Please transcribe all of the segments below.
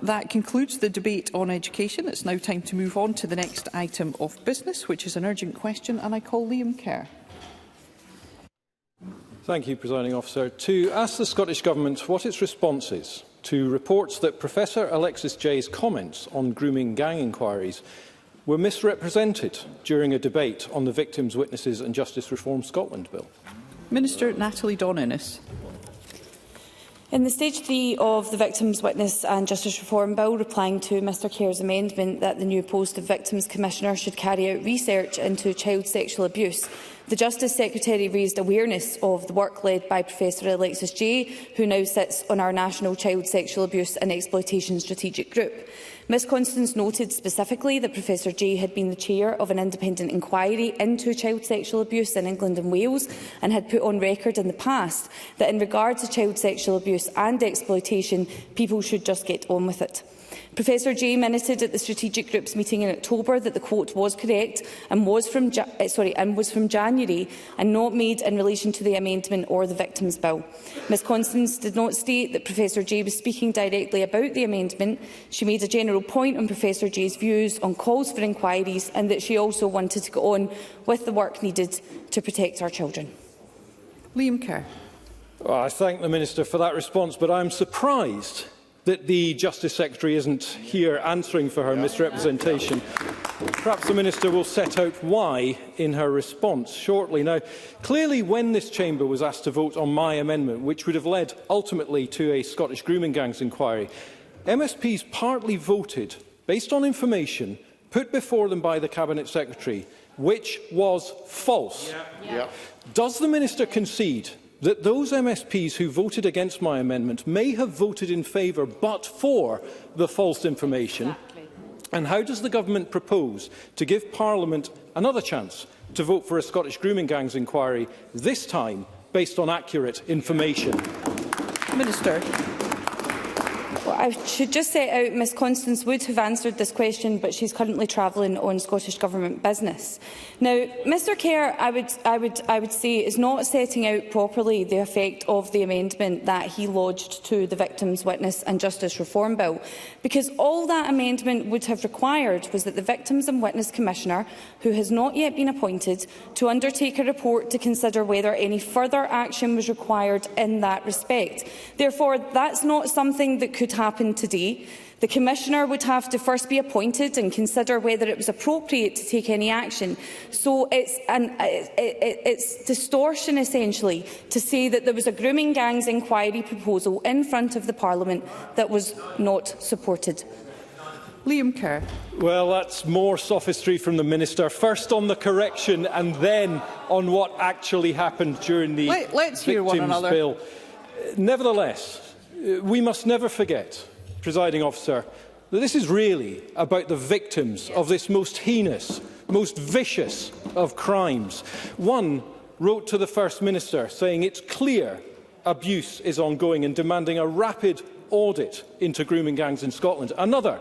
That concludes the debate on education. It's now time to move on to the next item of business, which is an urgent question, and I call Liam Kerr. Thank you, Presiding Officer. To ask the Scottish Government what its response is to reports that Professor Alexis Jay's comments on grooming gang inquiries were misrepresented during a debate on the Victims, Witnesses and Justice Reform Scotland Bill. Minister Natalie Dawn-Innes. In the stage 3 of the Victims, Witness and Justice Reform Bill, replying to Mr Kerr's amendment that the new post of Victims Commissioner should carry out research into child sexual abuse, the Justice Secretary raised awareness of the work led by Professor Alexis Jay, who now sits on our National Child Sexual Abuse and Exploitation Strategic Group. Ms Constance noted specifically that Professor Jay had been the chair of an independent inquiry into child sexual abuse in England and Wales and had put on record in the past that in regard to child sexual abuse and exploitation, people should just get on with it. Professor Jay minuted at the Strategic Group's meeting in October that the quote was correct and was from January and not made in relation to the amendment or the Victims Bill. Ms Constance did not state that Professor Jay was speaking directly about the amendment. She made a general point on Professor Jay's views on calls for inquiries and that she also wanted to go on with the work needed to protect our children. Liam Kerr. Well, I thank the Minister for that response, but I'm surprised that the Justice Secretary isn't here answering for her misrepresentation. Perhaps the Minister will set out why in her response shortly. Now, clearly when this chamber was asked to vote on my amendment, which would have led ultimately to a Scottish grooming gangs inquiry, MSPs partly voted based on information put before them by the Cabinet Secretary, which was false. Does the Minister concede that those MSPs who voted against my amendment may have voted in favour but for the false information? Exactly. And how does the Government propose to give Parliament another chance to vote for a Scottish grooming gangs inquiry, this time based on accurate information? Minister. Well, I should just set out Ms Constance would have answered this question, but she's currently travelling on Scottish Government business. Now, Mr Kerr, I would say, is not setting out properly the effect of the amendment that he lodged to the Victims, Witness and Justice Reform Bill, because all that amendment would have required was that the Victims and Witness Commissioner, who has not yet been appointed, to undertake a report to consider whether any further action was required in that respect. Therefore, that's not something that could happen today. The Commissioner would have to first be appointed and consider whether it was appropriate to take any action. So it's distortion, essentially, to say that there was a grooming gangs inquiry proposal in front of the Parliament that was not supported. Liam Kerr. Well, that's more sophistry from the Minister. First on the correction and then on what actually happened during the Let's hear one another. Bill. Nevertheless, we must never forget, Presiding Officer, that this is really about the victims of this most heinous, most vicious of crimes. One wrote to the First Minister saying it's clear abuse is ongoing and demanding a rapid audit into grooming gangs in Scotland. Another,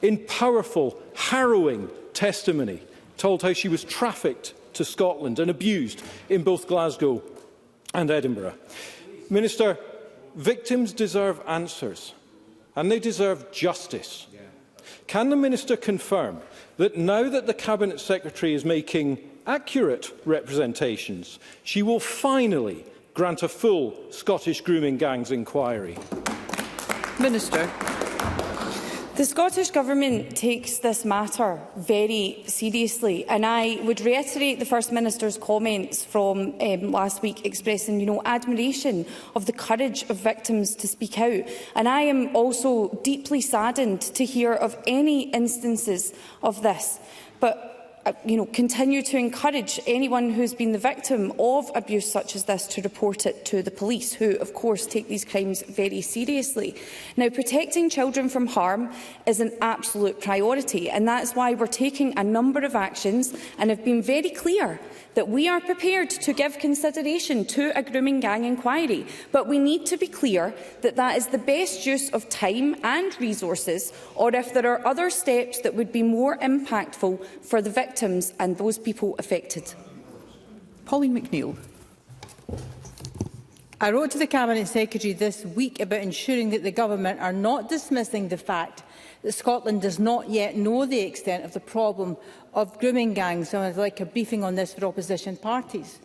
in powerful, harrowing testimony, told how she was trafficked to Scotland and abused in both Glasgow and Edinburgh. Minister, victims deserve answers, and they deserve justice. Can the Minister confirm that now that the Cabinet Secretary is making accurate representations, she will finally grant a full Scottish grooming gangs inquiry? Minister. The Scottish Government takes this matter very seriously, and I would reiterate the First Minister's comments from last week expressing, admiration of the courage of victims to speak out. And I am also deeply saddened to hear of any instances of this. But continue to encourage anyone who has been the victim of abuse such as this to report it to the police, who, of course, take these crimes very seriously. Now, protecting children from harm is an absolute priority, and that's why we're taking a number of actions and have been very clear that we are prepared to give consideration to a grooming gang inquiry. But we need to be clear that that is the best use of time and resources, or if there are other steps that would be more impactful for the victims and those people affected. Pauline McNeill. I wrote to the Cabinet Secretary this week about ensuring that the Government are not dismissing the fact that Scotland does not yet know the extent of the problem of grooming gangs, and I would like a briefing on this for opposition parties.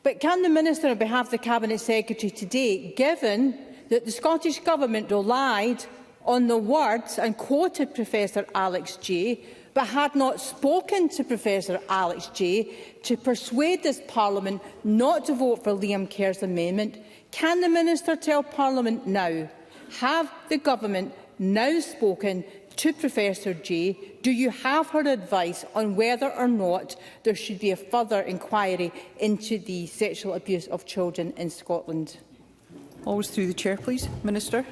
But can the Minister, on behalf of the Cabinet Secretary today, given that the Scottish Government relied on the words and quoted Professor Alex Jay, but had not spoken to Professor Alex Jay to persuade this Parliament not to vote for Liam Kerr's amendment, can the Minister tell Parliament now, have the Government now spoken to Professor Jay? Do you have her advice on whether or not there should be a further inquiry into the sexual abuse of children in Scotland? Always through the Chair, please. Minister.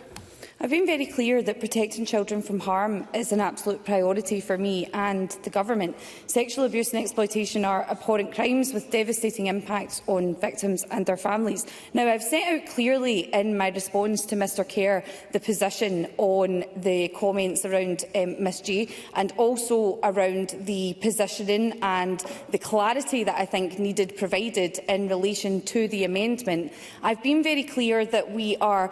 I've been very clear that protecting children from harm is an absolute priority for me and the Government. Sexual abuse and exploitation are abhorrent crimes with devastating impacts on victims and their families. Now, I've set out clearly in my response to Mr Kerr the position on the comments around Ms G, and also around the positioning and the clarity that I think needed provided in relation to the amendment. I've been very clear that we are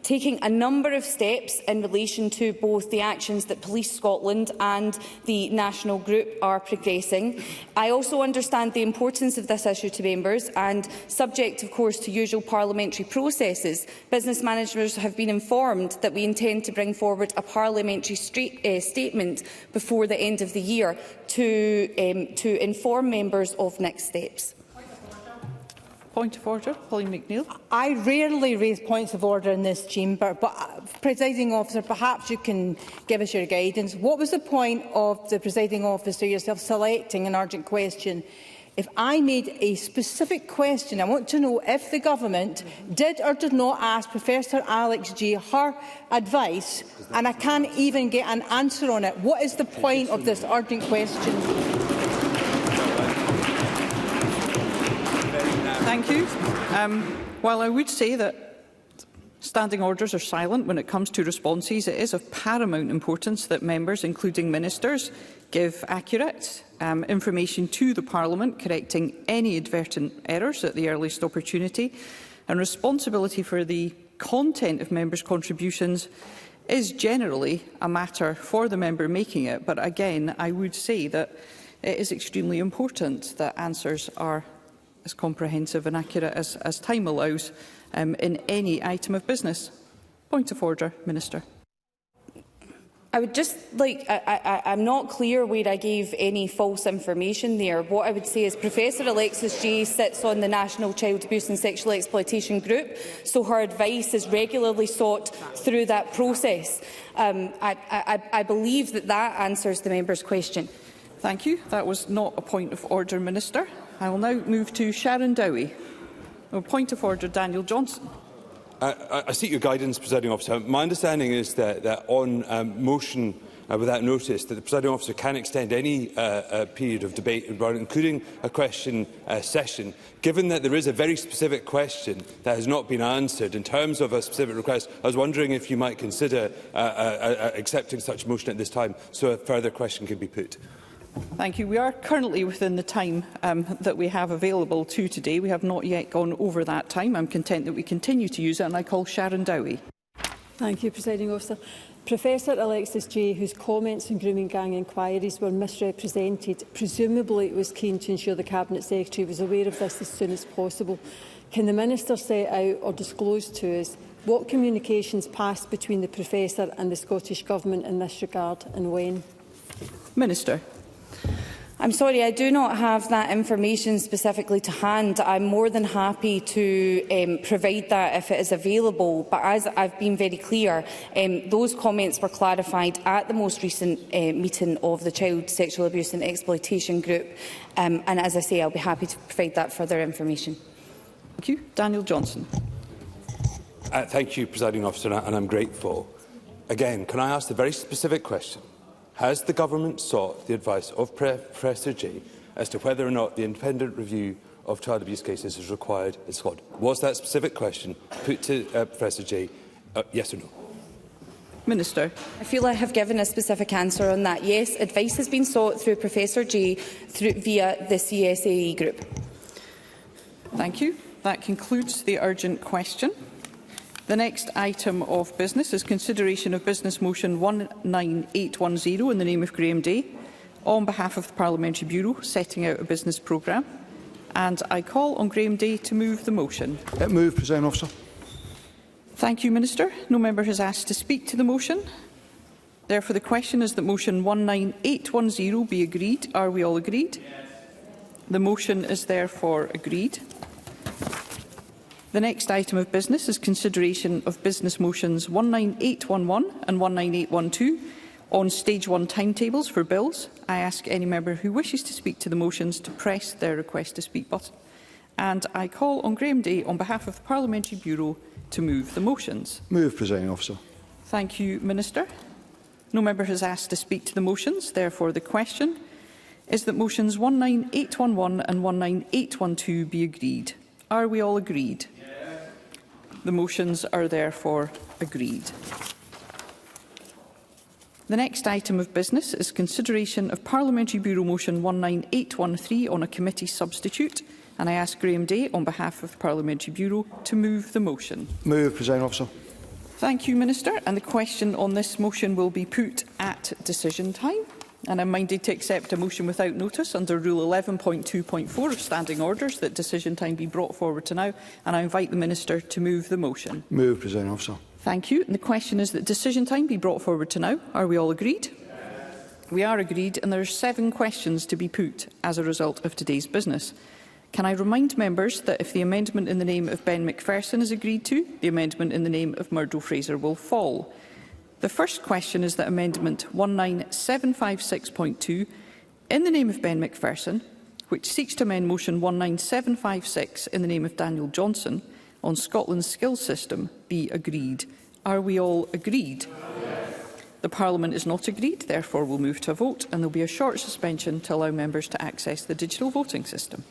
taking a number of steps in relation to both the actions that Police Scotland and the national group are progressing. I also understand the importance of this issue to members, and subject, of course, to usual parliamentary processes, business managers have been informed that we intend to bring forward a parliamentary statement before the end of the year to inform members of next steps. Point of order, Pauline McNeill. I rarely raise points of order in this chamber, but, Presiding Officer, perhaps you can give us your guidance. What was the point of the Presiding Officer yourself selecting an urgent question? If I made a specific question, I want to know if the Government did or did not ask Professor Alex Jay her advice, and I can't even get an answer on it. What is the point of this urgent question? Thank you. While I would say that standing orders are silent when it comes to responses, it is of paramount importance that members, including ministers, give accurate information to the Parliament, correcting any inadvertent errors at the earliest opportunity. And responsibility for the content of members' contributions is generally a matter for the member making it. But again, I would say that it is extremely important that answers are as comprehensive and accurate as time allows in any item of business. Point of order, Minister. I would just like, I'm not clear where I gave any false information there. What I would say is Professor Alexis Jay sits on the National Child Abuse and Sexual Exploitation Group, so her advice is regularly sought through that process. I believe that that answers the member's question. Thank you. That was not a point of order, Minister. I will now move to Sharon Dowie. Point of order, Daniel Johnson. I seek your guidance, Presiding Officer. My understanding is that on motion without notice, that the Presiding Officer can extend any period of debate, including a question session. Given that there is a very specific question that has not been answered in terms of a specific request, I was wondering if you might consider accepting such a motion at this time so a further question can be put. Thank you. We are currently within the time that we have available to today. We have not yet gone over that time. I'm content that we continue to use it, and I call Sharon Dowie. Thank you, Presiding Officer. Professor Alexis Jay, whose comments on grooming gang inquiries were misrepresented, presumably was keen to ensure the Cabinet Secretary was aware of this as soon as possible. Can the Minister set out or disclose to us what communications passed between the Professor and the Scottish Government in this regard, and when? Minister. I'm sorry, I do not have that information specifically to hand. I'm more than happy to provide that if it is available. But as I've been very clear, those comments were clarified at the most recent meeting of the Child Sexual Abuse and Exploitation Group. And as I say, I'll be happy to provide that further information. Thank you. Daniel Johnson. Thank you, Presiding Officer, and I'm grateful. Again, can I ask the very specific question? Has the Government sought the advice of Professor Jay as to whether or not the independent review of child abuse cases is required in Scotland? Was that specific question put to Professor Jay, yes or no? Minister. I feel I have given a specific answer on that. Yes, advice has been sought through Professor Jay via the CSAE group. Thank you. That concludes the urgent question. The next item of business is consideration of Business Motion 19810 in the name of Graham Day on behalf of the Parliamentary Bureau setting out a business programme. And I call on Graham Day to move the motion. Move, Presiding Officer. Thank you, Minister. No member has asked to speak to the motion. Therefore, the question is that motion 19810 be agreed. Are we all agreed? Yes. The motion is therefore agreed. The next item of business is consideration of business motions 19811 and 19812 on stage 1 timetables for bills. I ask any member who wishes to speak to the motions to press their request to speak button. And I call on Graham Day on behalf of the Parliamentary Bureau to move the motions. Move, Presiding Officer. Thank you, Minister. No member has asked to speak to the motions. Therefore, the question is that motions 19811 and 19812 be agreed. Are we all agreed? The motions are therefore agreed. The next item of business is consideration of Parliamentary Bureau Motion 19813 on a committee substitute, and I ask Graham Day on behalf of the Parliamentary Bureau to move the motion. Move, Presiding Officer. Thank you, Minister. And the question on this motion will be put at decision time. And I'm minded to accept a motion without notice under Rule 11.2.4 of Standing Orders that decision time be brought forward to now. And I invite the Minister to move the motion. Move, Presiding Officer. Thank you. And the question is that decision time be brought forward to now. Are we all agreed? Yes. We are agreed, and there are 7 questions to be put as a result of today's business. Can I remind members that if the amendment in the name of Ben Macpherson is agreed to, the amendment in the name of Murdo Fraser will fall. The first question is that Amendment 19756.2, in the name of Ben Macpherson, which seeks to amend Motion 19756 in the name of Daniel Johnson on Scotland's skills system, be agreed. Are we all agreed? Yes. The Parliament is not agreed, therefore we'll move to a vote, and there will be a short suspension to allow members to access the digital voting system.